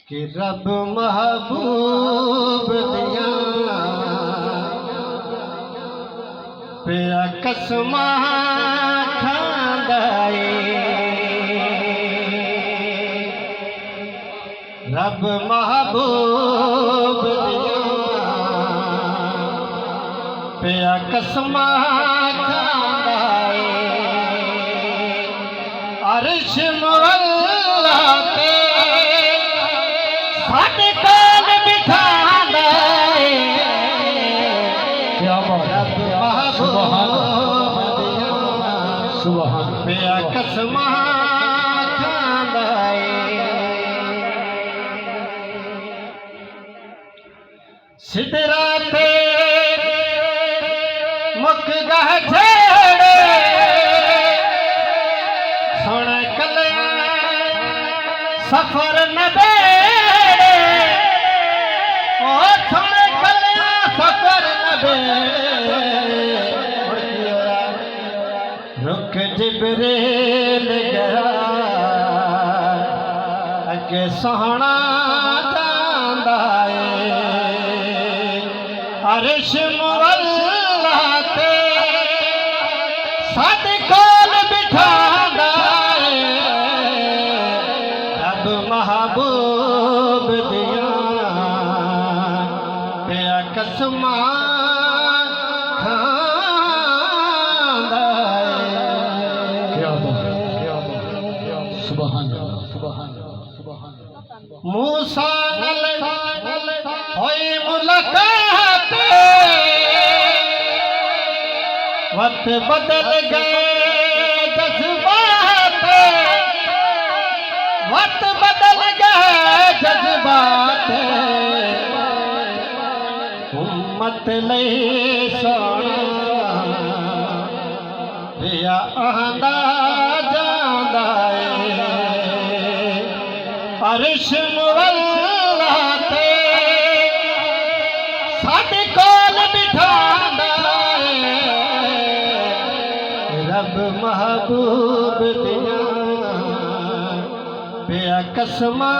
कि रब महबूब दिया पिया कसमा खांदाए। रब महबूब दिया पिया कसमा खांदाए। अर्श मुअल्ला पे साडे कोल बिठांदा है। क्या बात है, सुभान सुभान पिया कसमा खांदा है। सिदरा ते मुक गह छेड़े सुन कले सफर न बेड़े। ओ सुन कले सफर न बेड़े। रुख जिब्रील गया अगे सोहना जांदा है। अर्श मुअल्ला ते साडे कोल बिठांदा है। रब महबूब दिया पिया कसमा खांदा है। क्या बात है, सुभान अल्लाह सुभान अल्लाह सुभान अल्लाह। मूसा नल होई मुलाकात वक्त बदल गए जज्बात। वक्त बदल गए जज्बात। उम्मत लई सोना पिया आंदा जांदा है। अर्श मुअल्ला ते साडे कोल बिठांदा है। रब महबूब दिया पिया कसमा